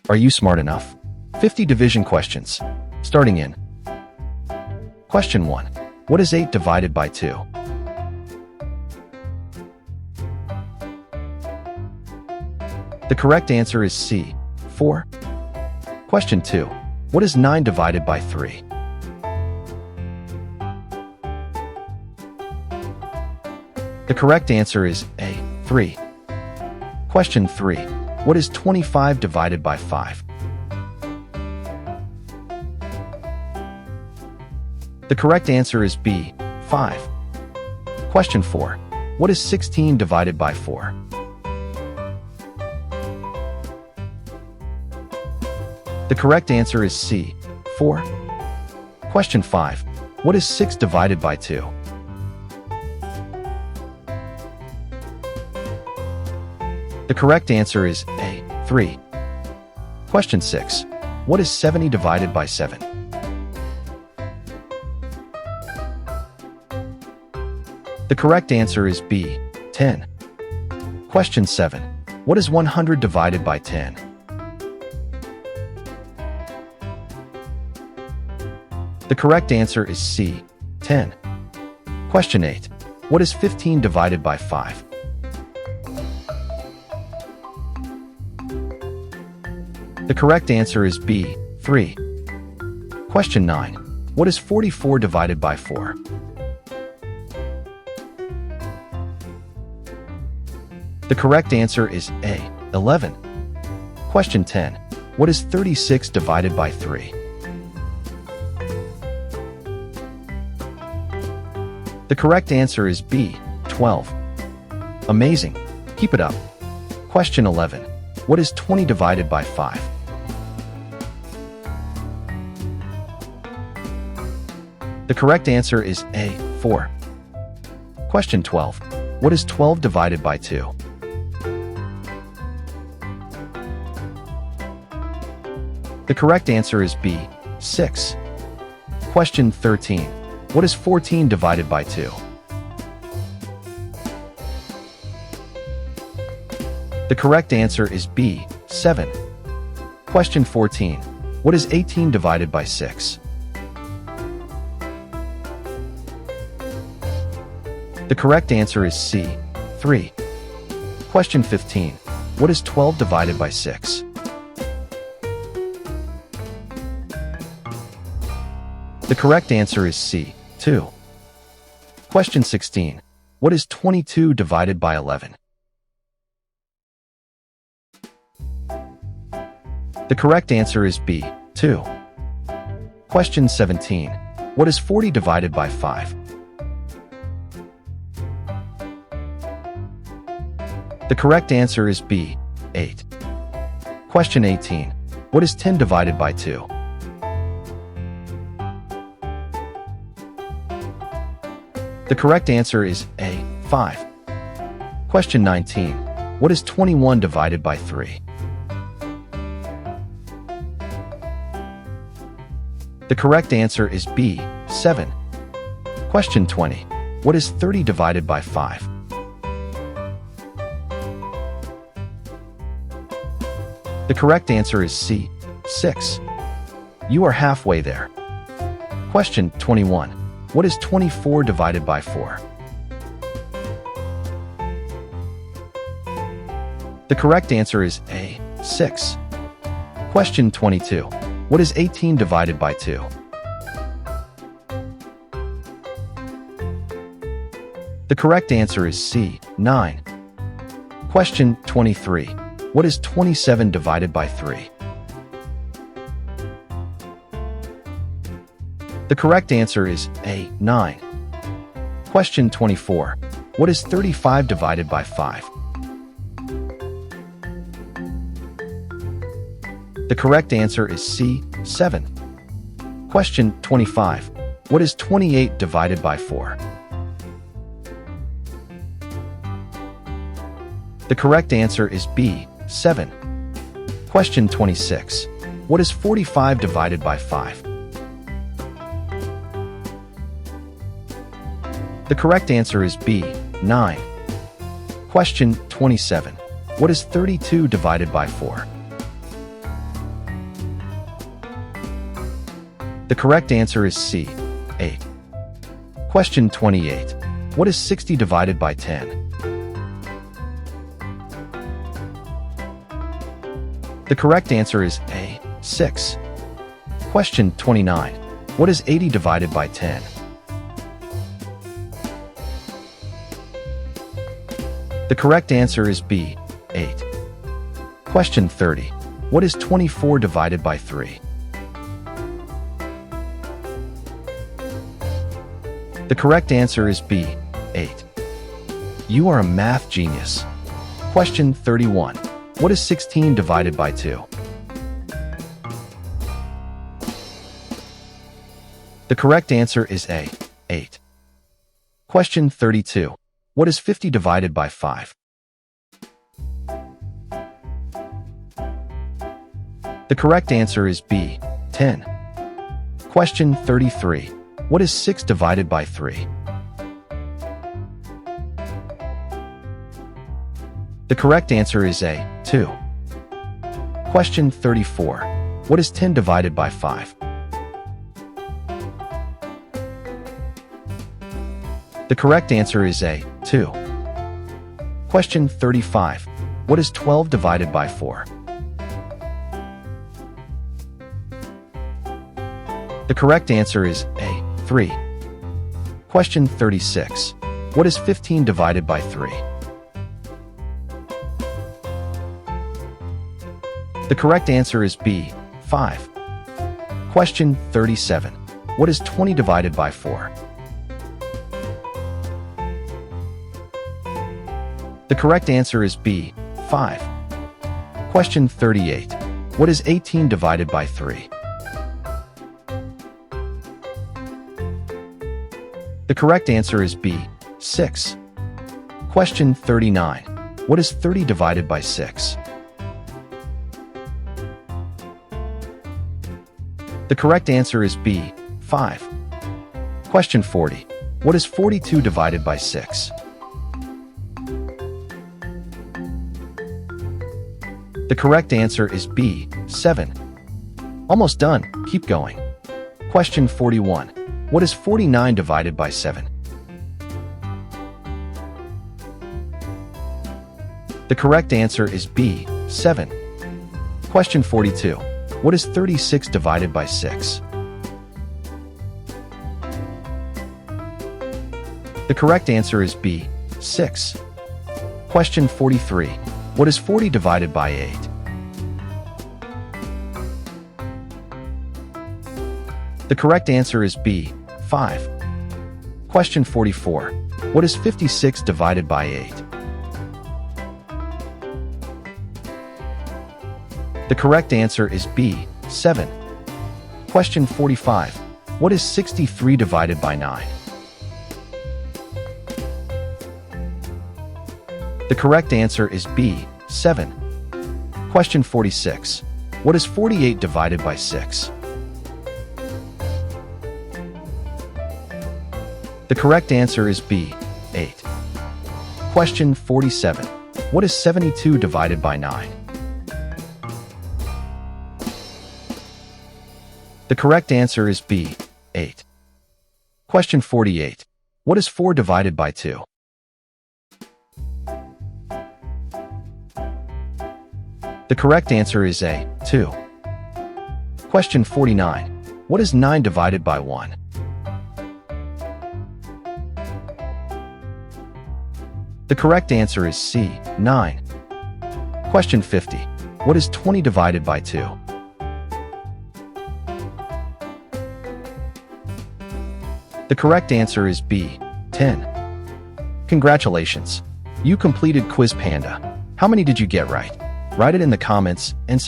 Are you smart enough? 50 division questions. Starting in. Question 1. What is 8 divided by 2? The correct answer is C, 4. Question 2. What is 9 divided by 3? The correct answer is A, 3. Question 3. What is 25 divided by 5? The correct answer is B, 5. Question 4. What is 16 divided by 4? The correct answer is C, 4. Question 5. What is 6 divided by 2? The correct answer is A, 3. Question 6. What is 70 divided by 7? The correct answer is B, 10. Question 7. What is 100 divided by 10? The correct answer is C, 10. Question 8. What is 15 divided by 5? The correct answer is B, 3. Question 9. What is 44 divided by 4? The correct answer is A, 11. Question 10. What is 36 divided by 3? The correct answer is B, 12. Amazing. Keep it up. Question 11. What is 20 divided by 5? The correct answer is A, 4. Question 12. What is 12 divided by 2? The correct answer is B, 6. Question 13. What is 14 divided by 2? The correct answer is B, 7. Question 14. What is 18 divided by 6? The correct answer is C, 3. Question 15. What is 12 divided by 6? The correct answer is C, 2. Question 16. What is 22 divided by 11? The correct answer is B, 2. Question 17. What is 40 divided by 5? The correct answer is B, 8. Question 18. What is 10 divided by 2? The correct answer is A, 5. Question 19. What is 21 divided by 3? The correct answer is B, 7. Question 20. What is 30 divided by 5? The correct answer is C, 6. You are halfway there. Question 21. What is 24 divided by 4? The correct answer is A, 6. Question 22. What is 18 divided by 2? The correct answer is C, 9. Question 23. What is 27 divided by 3? The correct answer is A, 9. Question 24. What is 35 divided by 5? The correct answer is C, 7. Question 25. What is 28 divided by 4? The correct answer is C, 7. Question 26. What is 28 divided by 5? The correct answer is C, 7. Question 27. What is 28 divided by 5? The correct answer is C, 7. Question 25. What is 28 divided by 4? The correct answer is C, 7. Question 25. What is 28 divided by 4? The correct answer is B, 7. Question 26. What is 45 divided by 5? The correct answer is B, 7. Question 27. What is 45 divided by 5? The correct answer is B, 7. Question 28. What is 28 divided by 4? The correct answer is C, 7. Question 26. What is 45 divided by 5? The correct answer is B, 7. Question 26. What is 45 divided by 5? The correct answer is B, 9. Question 27. What is 32 divided by 4? The correct answer is C, 8. Question 28. What is 60 divided by 10? The correct answer is A, 6. Question 29. What is 80 divided by 10? The correct answer is B, 8. Question 30. What is 24 divided by 3? The correct answer is B, 8. You are a math genius. Question 31. What is 16 divided by 2? The correct answer is A, 8. Question 32. What is 50 divided by 5? The correct answer is B, 10. Question 33. What is 6 divided by 3? The correct answer is A, 2. Question 34. What is 10 divided by 5? The correct answer is A, 2. Question 35. What is 12 divided by 4? The correct answer is A, 3. Question 36. What is 15 divided by 3? The correct answer is B, 5. Question 37. What is 20 divided by 4? The correct answer is B, 5. Question 38. What is 18 divided by 3? The correct answer is B, 6. Question 39. What is 30 divided by 6? The correct answer is B, 5. Question 40. What is 42 divided by 6? The correct answer is B, 7. Almost done. Keep going. Question 41. What is 49 divided by 7? The correct answer is B, 7. Question 42. What is 36 divided by 6? The correct answer is B, 6. Question 43. What is 40 divided by 8? The correct answer is B, 5. Question 44. What is 56 divided by 8? The correct answer is B, 7. Question 45. What is 63 divided by 9? The correct answer is B, 7. Question 46. What is 48 divided by 6? The correct answer is B, 8. Question 47. What is 72 divided by 9? The correct answer is B, 8. Question 48. What is 4 divided by 2? The correct answer is A, 2. Question 49. What is 9 divided by 1? The correct answer is C, 9. Question 50. What is 20 divided by 2? The correct answer is B, 10. Congratulations! You completed Quiz Panda. How many did you get right? Write it in the comments and subscribe.